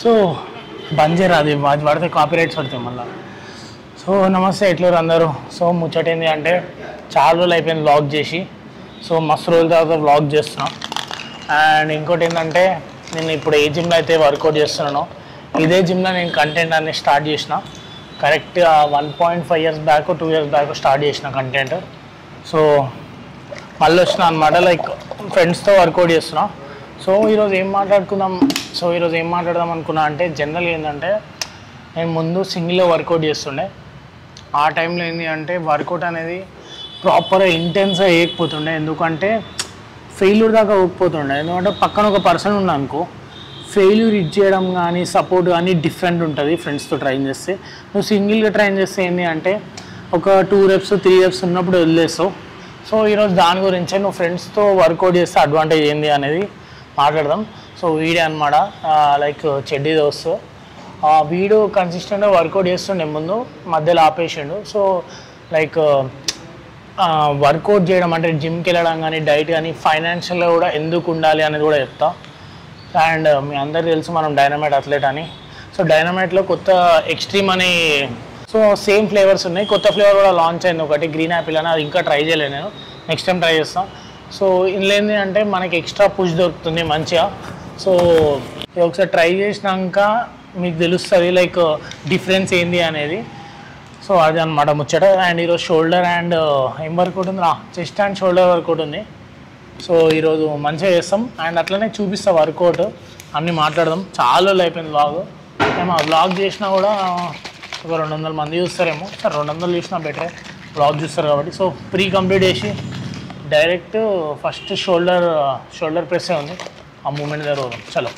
So బంద్ చేయరు, అది పడితే కాపీరైట్స్ పడతాయి మళ్ళీ. సో నమస్తే, ఎట్లూరు అందరూ. సో ముచ్చటేంది అంటే చాలా రోజులు అయిపోయింది వ్లాగ్ చేసి. సో మస్తు రోజుల తర్వాత వ్లాగ్ చేస్తున్నా. అండ్ ఇంకోటి ఏంటంటే నేను ఇప్పుడు ఏ జిమ్లో అయితే వర్కౌట్ చేస్తున్నానో ఇదే జిమ్లో నేను కంటెంట్ అనేది స్టార్ట్ చేసిన. కరెక్ట్గా 1.5 years back 2 years back start చేసిన కంటెంట్. సో మళ్ళీ వచ్చిన అనమాట, లైక్ ఫ్రెండ్స్తో వర్కౌట్ చేస్తున్నా. సో ఈరోజు ఏం మాట్లాడదాం అనుకున్నా అంటే జనరల్గా ఏంటంటే నేను ముందు సింగిల్లో వర్కౌట్ చేస్తుండే. ఆ టైంలో ఏంటి అంటే వర్కౌట్ అనేది ప్రాపర్గా ఇంటెన్స్గా వేయకపోతుండే, ఎందుకంటే ఫెయిల్యూర్ దాకా పోకపోతుండే. ఎందుకంటే పక్కన ఒక పర్సన్ ఉన్నా అనుకో, ఫెయిల్యూర్ ఇచ్చేయడం కానీ సపోర్ట్ కానీ డిఫరెంట్ ఉంటుంది ఫ్రెండ్స్తో ట్రైన్ చేస్తే. నువ్వు సింగిల్గా ట్రైన్ చేస్తే ఏంటి అంటే ఒక 2 reps 3 reps ఉన్నప్పుడు వదిలేస్తావు. సో ఈరోజు దాని గురించే నువ్వు ఫ్రెండ్స్తో వర్కౌట్ చేస్తే అడ్వాంటేజ్ ఏంది అనేది మాట్లాడదాం. సో వీడియో అనమాట, లైక్ చెడ్డీ దోస్తు వీడు కన్సిస్టెంట్గా వర్కౌట్ చేస్తుండే, ముందు మధ్యలో ఆపేసిండు. సో లైక్ వర్కౌట్ చేయడం అంటే జిమ్కి వెళ్ళడం కానీ డైట్ కానీ ఫైనాన్షియల్గా కూడా ఎందుకు ఉండాలి అనేది కూడా చెప్తా. అండ్ మీ అందరికీ తెలుసు మనం డైనమైట్ అథ్లెట్ అని. సో డైనమైట్లో కొత్త ఎక్స్ట్రీమ్ అని సో సేమ్ ఫ్లేవర్స్ ఉన్నాయి, కొత్త ఫ్లేవర్ కూడా లాంచ్ అయింది ఒకటి, గ్రీన్ యాపిల్ అని. అది ఇంకా ట్రై చేయలేదు నేను, నెక్స్ట్ టైం ట్రై చేస్తాను. సో ఇందులో ఏంటి అంటే మనకి ఎక్స్ట్రా పుష్ దొరుకుతుంది మంచిగా. సో ఒకసారి ట్రై చేసినాక మీకు తెలుస్తుంది లైక్ డిఫరెన్స్ ఏంది అనేది. సో అది అనమాట ముచ్చట. అండ్ ఈరోజు షోల్డర్ అండ్ ఏం వర్కౌట్ ఉంది, చెస్ట్ అండ్ షోల్డర్ వర్కౌట్ ఉంది. సో ఈరోజు మంచిగా చేస్తాం అండ్ అట్లనే చూపిస్తా వర్కౌట్, అన్నీ మాట్లాడదాం. చాలా రోజులు అయిపోయింది వ్లాగ్. మేము ఆ వ్లాగ్ చేసినా కూడా ఒక 200 మంది చూస్తారేమో. సార్ 200 చూసినా బెటరే, వ్లాగ్ చూస్తారు కాబట్టి. సో ప్రీ కంప్లీట్ చేసి డైరెక్ట్ ఫస్ట్ షోల్డర్ ప్రెస్సే ఉంది, ఆ మూమెంట్ జరుగుతుంది. చలో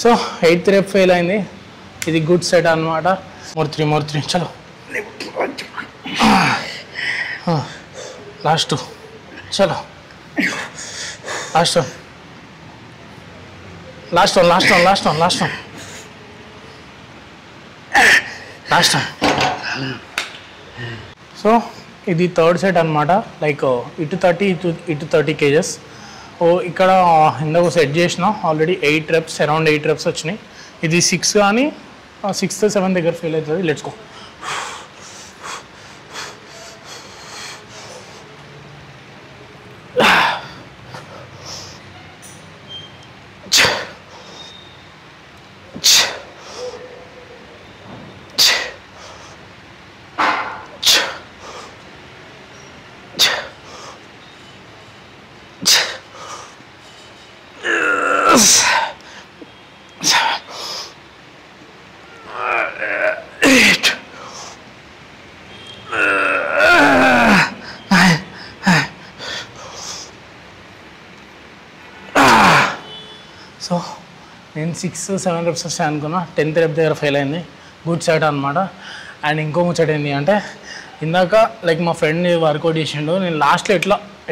సో 8th rep ఫెయిల్ అయింది. ఇది గుడ్ సెట్ అనమాట. మోర్ త్రీ చలో లాస్ట్ చలో లాస్ట్ వన్. సో ఇది 3rd సెట్ అనమాట, లైక్ ఇటు 30 kgs. ఇక్కడ ఇందాక సెట్ చేసిన ఆల్రెడీ 8 reps, అరౌండ్ 8 reps వచ్చినాయి. ఇది 6 కానీ 6th 7th దగ్గర ఫెయిల్ అవుతుంది. Let's go. సో నేను 6-7 reps వస్తాయి అనుకున్నా, 10th rep దగ్గర ఫెయిల్ అయింది. గుడ్ సెట్ అనమాట. అండ్ ఇంకో ముచ్చట ఏంటి అంటే ఇందాక లైక్ మా ఫ్రెండ్ వర్కౌట్ చేసిండు, నేను లాస్ట్లో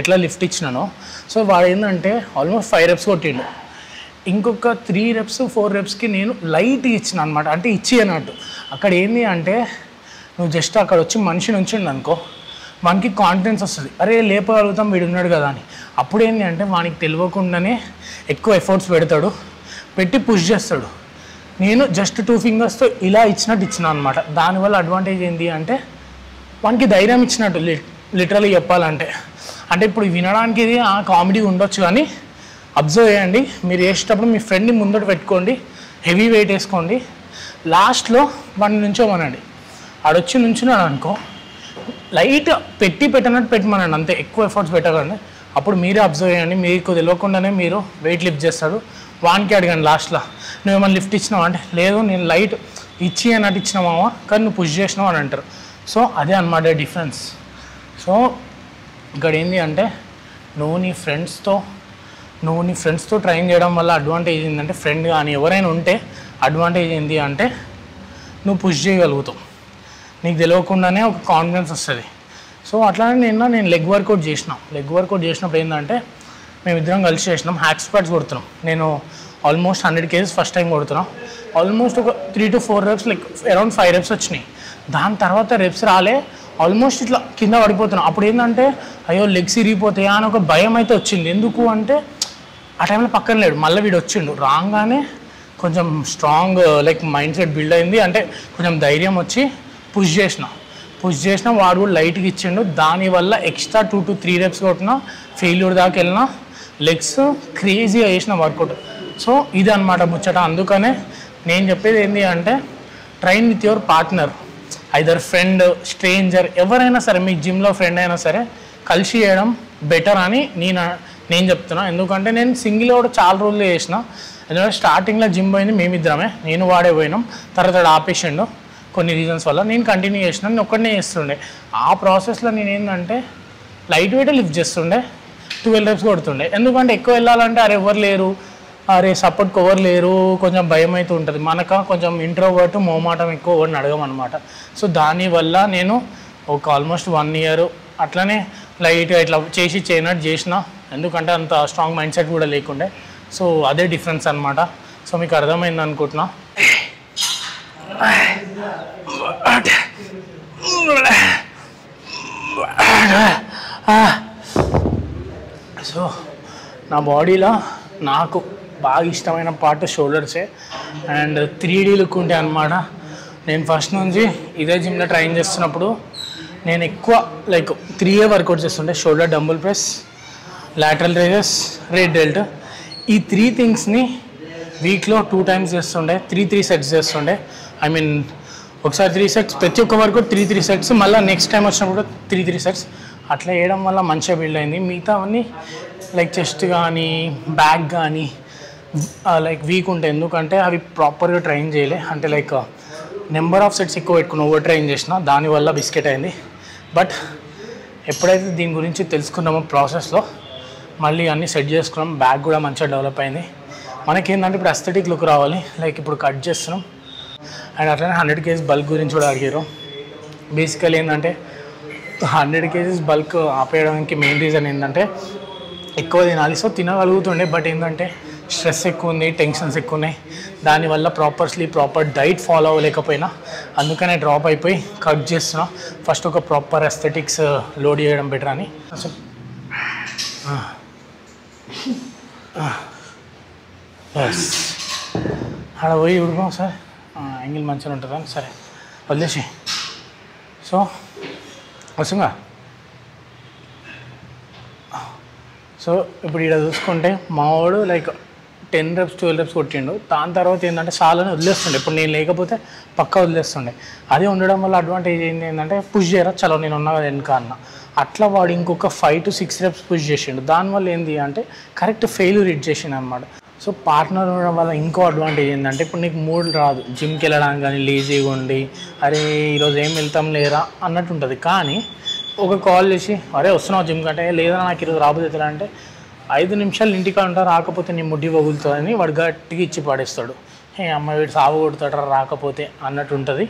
ఎట్లా లిఫ్ట్ ఇచ్చినానో. సో వాడు ఏంటంటే ఆల్మోస్ట్ 5 reps కొట్టిండు. ఇంకొక 3 reps 4 repsకి నేను లైట్ ఇచ్చిన అనమాట, అంటే ఇచ్చి అన్నట్టు. అక్కడ ఏంటి అంటే నువ్వు జస్ట్ అక్కడ వచ్చి మనిషిని ఉంచిండు అనుకో, వానికి కాన్ఫిడెన్స్ వస్తుంది, అరే లేపగలుగుతాం వీడు ఉన్నాడు కదా అని. అప్పుడు ఏంటి అంటే వానికి తెలియకుండానే ఎక్కువ ఎఫర్ట్స్ పెట్టి పుష్ చేస్తాడు. నేను జస్ట్ 2 fingersతో ఇలా ఇచ్చిన అనమాట. దానివల్ల అడ్వాంటేజ్ ఏంటి అంటే వానికి ధైర్యం ఇచ్చినట్టు, లిటరలీ చెప్పాలంటే. అంటే ఇప్పుడు వినడానికి ఇది కామెడీ ఉండొచ్చు కానీ అబ్జర్వ్ చేయండి. మీరు వేసేటప్పుడు మీ ఫ్రెండ్ని ముందట పెట్టుకోండి, హెవీ వెయిట్ వేసుకోండి, లాస్ట్లో వాడిని నుంచోమనండి. ఆడొచ్చి నుంచున్నాడు అనుకో, లైట్ పెట్టినట్టు పెట్టమనండి అంతే, ఎక్కువ ఎఫర్ట్స్ పెట్టకండి. అప్పుడు మీరే అబ్జర్వ్ చేయండి, మీకు తెలియకుండానే మీరు వెయిట్ లిఫ్ట్ చేస్తాడు. వానికి అడగండి లాస్ట్లో, నువ్వేమన్నా లిఫ్ట్ ఇచ్చినావు అంటే లేదు నేను లైట్ ఇచ్చి అన్నట్టు ఇచ్చినామా కానీ నువ్వు పుష్ చేసినావు అని అంటారు. సో అదే అన్నమాట డిఫరెన్స్. సో ఇక్కడ ఏంటి అంటే నువ్వు నీ ఫ్రెండ్స్తో ట్రైన్ చేయడం వల్ల అడ్వాంటేజ్ ఏంటంటే, ఫ్రెండ్ కానీ ఎవరైనా ఉంటే అడ్వాంటేజ్ ఏంటి అంటే నువ్వు పుష్ చేయగలుగుతావు, నీకు తెలియకుండానే ఒక కాన్ఫిడెన్స్ వస్తుంది. సో అట్లానే నేను లెగ్ వర్కౌట్ చేసినప్పుడు ఏంటంటే మేమిద్దరం కలిసి చేసినాం, హ్యాక్ స్క్వాట్స్ కొడుతున్నాం. నేను ఆల్మోస్ట్ 100 kgs ఫస్ట్ టైం కొడుతున్నాం. ఆల్మోస్ట్ ఒక 3 to 4 reps like around 5 reps వచ్చినాయి. దాని తర్వాత రెప్స్ రాలే, ఆల్మోస్ట్ ఇట్లా కింద పడిపోతున్నాం. అప్పుడు ఏంటంటే అయ్యో లెగ్స్ ఇరిగిపోతాయా అని ఒక భయం అయితే వచ్చింది. ఎందుకు అంటే ఆ టైంలో పక్కన లేడు, మళ్ళీ వీడు వచ్చిండు. రాగానే కొంచెం strong like mind set build అయింది. అంటే కొంచెం ధైర్యం వచ్చి పుష్ చేసిన వాడు కూడా లైట్గా ఇచ్చిండు. దానివల్ల ఎక్స్ట్రా 2 to 3 reps కొట్టిన, ఫెయిల్యూర్ దాకా వెళ్ళిన, లెగ్స్ క్రేజీగా చేసిన వర్కౌట్. సో ఇది అనమాట ముచ్చట. అందుకనే నేను చెప్పేది ఏంటి అంటే train with your partner, either friend, stranger, ఎవరైనా సరే, మీ జిమ్లో ఫ్రెండ్ అయినా సరే కలిసి చేయడం బెటర్ అని నేను చెప్తున్నా. ఎందుకంటే నేను సింగిల్ కూడా చాలా రోజులు చేసిన. ఎందుకంటే స్టార్టింగ్లో జిమ్ పోయింది మేమిద్దరమే, నేను వాడే పోయినాం. తర్వాత ఆపేసిండు కొన్ని రీజన్స్ వల్ల. నేను కంటిన్యూ చేసిన, నేను ఒక్కడనే చేస్తుండే. ఆ ప్రాసెస్లో నేను ఏంటంటే లైట్ వెయిట్ లిఫ్ట్ చేస్తుండే, 12 reps కొడుతుండే. ఎందుకంటే ఎక్కువ వెళ్ళాలంటే అరే ఎవరు లేరు, అరే సపోర్ట్కి ఎవరు లేరు, కొంచెం భయం అయితే ఉంటుంది. మనకు కొంచెం ఇంట్రోవర్ట్, మోమాటం ఎక్కువ ఎవరిని అడగమన్నమాట. సో దానివల్ల నేను ఒక ఆల్మోస్ట్ 1 year అట్లనే లైట్గా ఇట్లా చేయనట్టు చేసిన. ఎందుకంటే అంత స్ట్రాంగ్ మైండ్ సెట్ కూడా లేకుండే. సో అదే డిఫరెన్స్ అనమాట. సో మీకు అర్థమైంది అనుకుంటున్నా. సో నా బాడీలో నాకు బాగా ఇష్టమైన పార్ట్ షోల్డర్సే అండ్ 3D లుక్ ఉంటాయి అన్నమాట. నేను ఫస్ట్ నుంచి ఇదే జిమ్లో ట్రైన్ చేస్తున్నప్పుడు నేను ఎక్కువ లైక్ 3A వర్కౌట్ చేస్తుండే. Shoulder dumbbell press, lateral raises, rear delt. ఈ 3 థింగ్స్ని వీక్లో 2 times చేస్తుండే. 3 sets చేస్తుండే. ఐ మీన్ ఒకసారి 3 sets, ప్రతి ఒక్క వర్కౌట్ 3 sets, మళ్ళీ నెక్స్ట్ టైం వచ్చినప్పుడు 3 sets. అట్లా చేయడం వల్ల మంచిగా బిల్డ్ అయింది. మిగతా అవన్నీ లైక్ చెస్ట్ కానీ బ్యాక్ కానీ లైక్ వీక్ ఉంటాయి. ఎందుకంటే అవి ప్రాపర్గా ట్రైన్ చేయలే. అంటే లైక్ నెంబర్ ఆఫ్ సెట్స్ ఎక్కువ పెట్టుకుని ఓవర్ ట్రైన్ చేసిన, దానివల్ల బిస్కెట్ అయింది. బట్ ఎప్పుడైతే దీని గురించి తెలుసుకున్నామో ప్రాసెస్లో మళ్ళీ అన్నీ సెట్ చేసుకున్నాం. బ్యాక్ కూడా మంచిగా డెవలప్ అయింది. మనకేంటంటే ఇప్పుడు అస్థెటిక్ లుక్ రావాలి. లైక్ ఇప్పుడు కట్ చేస్తున్నాం. అండ్ అట్లనే 100 kgs బల్క్ గురించి కూడా అడిగారు. బేసికల్ ఏంటంటే 100 kgs బల్క్ ఆపేయడానికి మెయిన్ రీజన్ ఏంటంటే ఎక్కువ తినాలి. సో తినగలుగుతుండే, బట్ ఏంటంటే స్ట్రెస్ ఎక్కువ ఉంది, టెన్షన్స్ ఎక్కువ ఉన్నాయి. దానివల్ల proper sleep, proper diet follow అవ్వలేకపోయినా, అందుకనే డ్రాప్ అయిపోయి కట్ చేస్తున్నా. ఫస్ట్ ఒక ప్రాపర్ అస్థెటిక్స్ లోడ్ చేయడం బెటర్ అని. అక్కడ పోయి ఉడిపోం సార్, యాంగిల్ మంచిగా ఉంటుందని. సరే వదిలేసి. సో వస్తుందా? సో ఇప్పుడు ఇక్కడ చూసుకుంటే మావాడు లైక్ 10 reps 12 reps కొట్టిండు. దాని తర్వాత ఏంటంటే చాలానే వదిలేస్తుండే. ఇప్పుడు నేను లేకపోతే పక్కా వదిలేస్తుండే. అదే ఉండడం వల్ల అడ్వాంటేజ్ ఏంటంటే పుష్ చేయరా, చలో నేను ఉన్నా కదా వెనుక అన్న. అట్లా వాడు ఇంకొక 5 to 6 reps పుష్ చేసిండు. దానివల్ల ఏంటి అంటే కరెక్ట్ ఫెయిల్యూర్ హిట్ చేసిండు అనమాట. సో పార్ట్నర్ ఉండడం వల్ల ఇంకో అడ్వాంటేజ్ ఏంటంటే ఇప్పుడు నీకు మూడ్ రాదు జిమ్కి వెళ్ళడానికి, కానీ లేజీగా ఉండి అరే ఈరోజు ఏం వెళ్తాం లేరా అన్నట్టు ఉంటుంది. కానీ ఒక కాల్ చేసి అరే వస్తున్నావు జిమ్ కంటే, లేదా నాకు ఈరోజు రాబోతే అంటే 5 నిమిషాలు ఇంటికాడ ఉంటా, రాకపోతే నీ ముడ్డి వగులుతుందని వాడు గట్టిగా ఇచ్చి పడేస్తాడు. ఏ అమ్మాయి వీడు సాగు కొడతాడు రాకపోతే అన్నట్టు ఉంటుంది.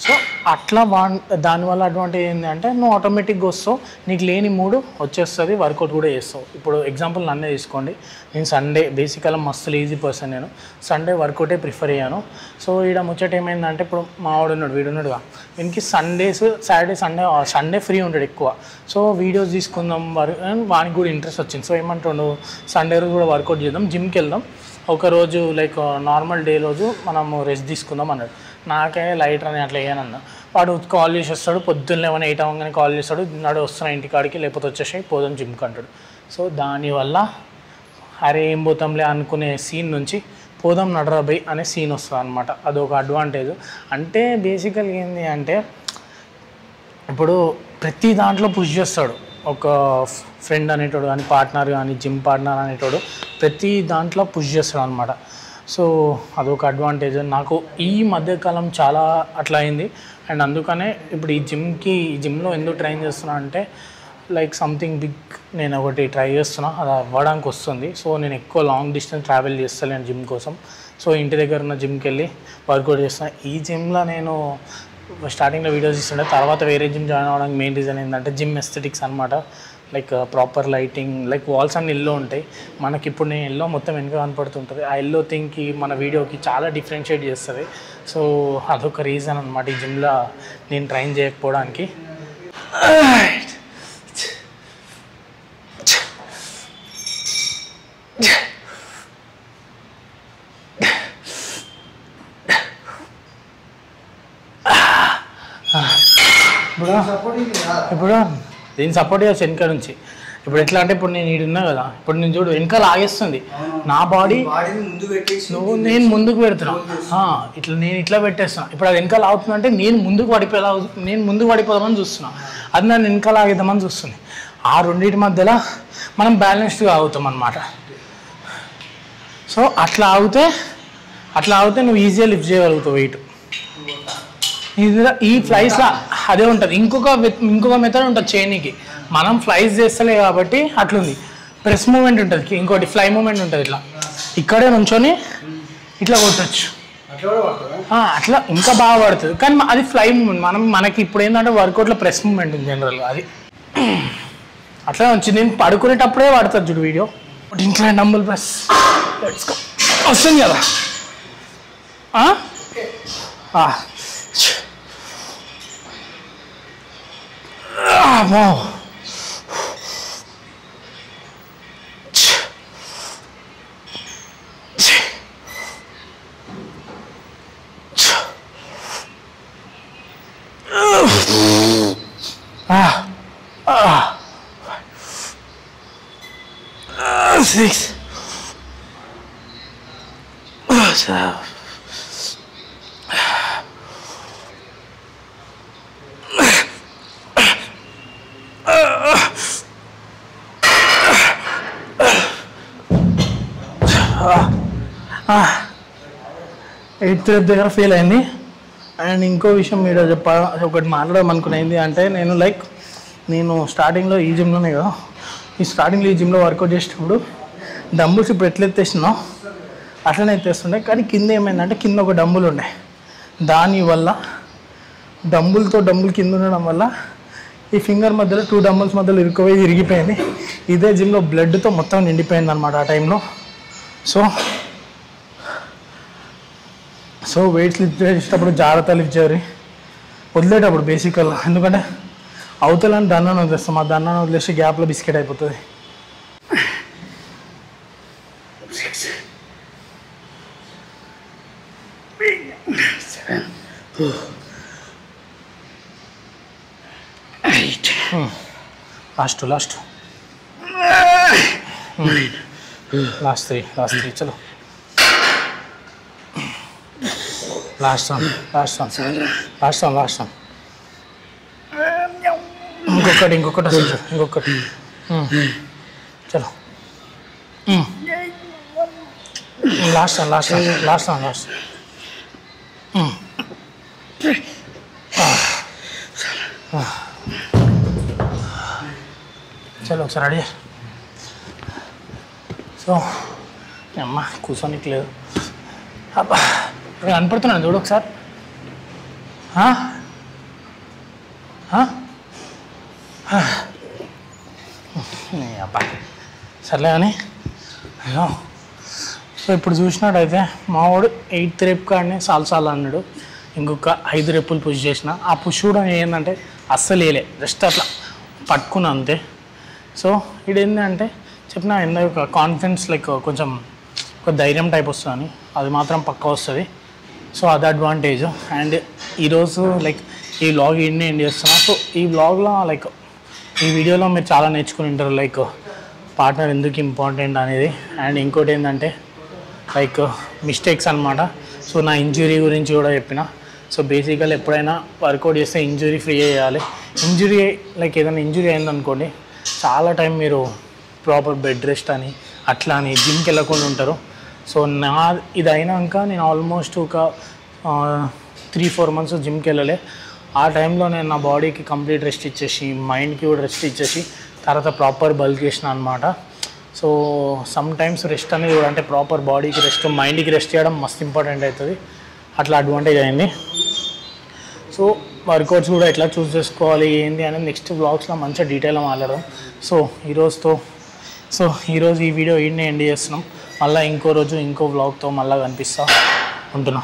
సో అట్లా దానివల్ల అడ్వాంటేజ్ ఏంటంటే నువ్వు ఆటోమేటిక్గా వస్తావు, నీకు లేని మూడు వచ్చేస్తుంది, వర్కౌట్ కూడా చేస్తావు. ఇప్పుడు ఎగ్జాంపుల్ నన్నే తీసుకోండి. నేను సండే బేసికల్గా మస్తు లేజీ పర్సన్. నేను సండే వర్కౌటే ప్రిఫర్ అయ్యాను. సో ఈడ ముచ్చట ఏమైందంటే ఇప్పుడు మా వాడు వీడున్నాడుగా, వీనికి సండేస్, సాటర్డే, సండే ఫ్రీ ఉంటాడు ఎక్కువ. సో వీడియోస్ తీసుకుందాం వానికి కూడా ఇంట్రెస్ట్ వచ్చింది. సో ఏమంటుండు, సండే రోజు కూడా వర్కౌట్ చేద్దాం, జిమ్కి వెళ్దాం, ఒకరోజు లైక్ నార్మల్ డే రోజు మనము రెస్ట్ తీసుకుందాం అన్నాడు. నాకే లైట్ అని అట్లా వేయనన్నా. వాడు కాల్ చేసి వస్తాడు, పొద్దున్న 8 అవ్వగానే కాల్ చేస్తాడు, నాడు వస్తున్నా ఇంటికాడికి, లేకపోతే వచ్చేసి పోదాం జిమ్కి అంటాడు. సో దానివల్ల అరే ఏం పోతాంలే అనుకునే సీన్ నుంచి పోదాం నడరాబై అనే సీన్ వస్తుంది అనమాట. అదొక అడ్వాంటేజ్. అంటే బేసికల్గా ఏంటి అంటే ఇప్పుడు ప్రతి దాంట్లో పుష్ చేస్తాడు. ఒక ఫ్రెండ్ అనేటోడు కానీ, పార్ట్నర్ కానీ, జిమ్ పార్ట్నర్ అనేటోడు ప్రతి దాంట్లో పుష్ చేస్తాడు అనమాట. సో అదొక అడ్వాంటేజ్. నాకు ఈ మధ్యకాలం చాలా అట్లా అయింది. అండ్ అందుకనే ఇప్పుడు ఈ జిమ్లో ఎందుకు ట్రైన్ చేస్తున్నా అంటే లైక్ సంథింగ్ బిగ్ నేను ఒకటి ట్రై చేస్తున్నా, అది అవ్వడానికి వస్తుంది. సో నేను ఎక్కువ లాంగ్ డిస్టెన్స్ ట్రావెల్ చేస్తాను జిమ్ కోసం. సో ఇంటి దగ్గర ఉన్న జిమ్కి వెళ్ళి వర్కౌట్ చేస్తాను. ఈ జిమ్లో నేను స్టార్టింగ్లో వీడియోస్ ఇస్తుండే, తర్వాత వేరే జిమ్ జాయిన్ అవ్వడానికి మెయిన్ రీజన్ ఏంటంటే జిమ్ ఎస్థెటిక్స్ అనమాట. Like proper lighting, like walls అన్ని ఎల్లో ఉంటాయి. మనకి ఇప్పుడు నేను ఎల్లో మొత్తం వెనుక కనపడుతుంటుంది. ఆ ఎల్లో థింగ్కి మన వీడియోకి చాలా డిఫరెన్షియేట్ చేస్తుంది. సో అదొక రీజన్ అనమాట ఈ జిమ్లో నేను ట్రైన్ చేయకపోవడానికి. ఇప్పుడు దీన్ని సపోర్ట్ చేయవచ్చు వెనక నుంచి. ఇప్పుడు ఎట్లా అంటే ఇప్పుడు నేను ఈడున్నా కదా, ఇప్పుడు నేను చూడు వెనక లాగేస్తుంది నా బాడీ, నువ్వు నేను ముందుకు పెడుతున్నా ఇట్లా, నేను ఇట్లా పెట్టేస్తున్నా. ఇప్పుడు అది వెనక లాగుతున్నా అంటే నేను ముందుకు పడిపోదామని చూస్తున్నా, అది నన్ను వెనక లాగేద్దామని చూస్తుంది. ఆ రెండింటి మధ్యలో మనం బ్యాలెన్స్డ్గా ఆగుతాం అన్నమాట. సో అట్లా ఆగితే నువ్వు ఈజీగా లిఫ్ట్ చేయగలుగుతావు వెయిట్. ఈ ఫ్లైస్లో అదే ఉంటుంది. ఇంకొక మెథడ్ ఉంటుంది చైనీకి. మనం ఫ్లైస్ చేస్తలే కాబట్టి అట్లుంది. ప్రెస్ మూమెంట్ ఉంటుంది, ఇంకోటి ఫ్లై మూమెంట్ ఉంటుంది. ఇట్లా ఇక్కడే నుంచొని ఇట్లా కొట్టచ్చు, అట్లా ఇంకా బాగా పడుతుంది. కానీ అది ఫ్లై మూమెంట్. మనకి ఇప్పుడు ఏంటంటే వర్కౌట్లో ప్రెస్ మూమెంట్ ఉంది జనరల్గా, అది అట్లా వచ్చింది. నేను పడుకునేటప్పుడే పడుతుంది చూడు వీడియో. ఇంట్లో డంబుల్ ప్రెస్ వస్తుంది కదా. Six. Seven. ఎయిత్ రేపు దగ్గర ఫెయిల్ అయింది. అండ్ ఇంకో విషయం మీరు ఒకటి మాట్లాడమనుకునేది అంటే, నేను స్టార్టింగ్లో ఈ జిమ్లోనే కదా, ఈ జిమ్లో వర్కౌట్ చేసేటప్పుడు డంబుల్స్ ఇప్పుడు ఎట్లా ఎత్తేసినావు అట్లనే ఎత్తేస్తుండే. కానీ కింద ఏమైందంటే, కింద ఒక డంబుల్ ఉండే, దానివల్ల డంబుల్ కింద ఉండడం వల్ల ఈ ఫింగర్ మధ్యలో 2 డంబుల్స్ మధ్యలో ఇరిగిపోయింది. ఇదే జిమ్లో బ్లడ్తో మొత్తం నిండిపోయింది అనమాట ఆ టైంలో. సో వెయిట్స్ లిఫ్ట్ చేసేటప్పుడు జాగ్రత్త లిఫ్ట్ చేయాలి వదిలేటప్పుడు బేసికల్గా. ఎందుకంటే అవతలని దన్నాన్ని వదిలేస్తాం, ఆ దన్నాన్ని వదిలేసి గ్యాప్లో బిస్కెట్ అయిపోతుంది. లాస్ట్ 3 చలో. లాస్ట్ వన్ ఇంకొకటి చలో. లాస్ట్ చలో ఒకసారి రెడీ. సో అమ్మ కూర్చోనికి లేదు, అబ్బా కనపడుతున్నాను చూడు ఒకసారి. అబ్బా సర్లే అని. సో ఇప్పుడు చూసినట్టయితే మా వాడు 8th రేపు కానీ సాల్ అన్నాడు. ఇంకొక 5 రెప్పులు పుష్ చేసిన. ఆ పుష్ కూడా ఏంటంటే అస్సలు వేయలే, జస్ట్ అట్లా పట్టుకున్నా అంతే. సో ఇది ఏంటంటే చెప్పిన ఒక కాన్ఫిడెన్స్, కొంచెం ఒక ధైర్యం టైప్ వస్తుందని, అది మాత్రం పక్కా వస్తుంది. సో అది అడ్వాంటేజ్. అండ్ ఈరోజు ఈ వ్లాగ్ ఏంటి ఏం చేస్తున్నా. సో ఈ వ్లాగ్లో ఈ వీడియోలో మీరు చాలా నేర్చుకుని ఉంటారు, పార్ట్నర్ ఎందుకు ఇంపార్టెంట్ అనేది. అండ్ ఇంకోటి ఏంటంటే మిస్టేక్స్ అనమాట. సో నా ఇంజురీ గురించి కూడా చెప్పిన. సో బేసికల్ ఎప్పుడైనా వర్కౌట్ చేస్తే ఇంజురీ ఫ్రీ చేయాలి. ఇంజురీ ఏదైనా ఇంజురీ అయిందనుకోండి, చాలా టైం మీరు ప్రాపర్ బెడ్ రెస్ట్ అని అట్లా అని జిమ్కి వెళ్ళకుండా ఉంటారు. సో ఇది అయినాక నేను ఆల్మోస్ట్ ఒక 3-4 months జిమ్కి వెళ్ళలే. ఆ టైంలో నేను నా బాడీకి కంప్లీట్ రెస్ట్ ఇచ్చేసి, మైండ్కి కూడా రెస్ట్ ఇచ్చేసి తర్వాత ప్రాపర్ బల్క్ చేసిన అనమాట. సో సమ్ టైమ్స్ రెస్ట్ అనేది కూడా, అంటే ప్రాపర్ బాడీకి రెస్ట్, మైండ్కి రెస్ట్ చేయడం మస్తు ఇంపార్టెంట్ అవుతుంది. అట్లా అడ్వాంటేజ్ అయింది. సో వర్కౌట్స్ కూడా ఎట్లా చూస్ చేసుకోవాలి ఏంటి అనేది నెక్స్ట్ వ్లాగ్స్లో మంచిగా డీటెయిల్గా మాట్లాడదాం. సో ఈరోజు ఈ వీడియో ఈడనే ఎండ్ చేస్తున్నాం. మళ్ళీ ఇంకో రోజు ఇంకో వ్లాగ్తో మళ్ళీ కనిపిస్తా ఉంటున్నా.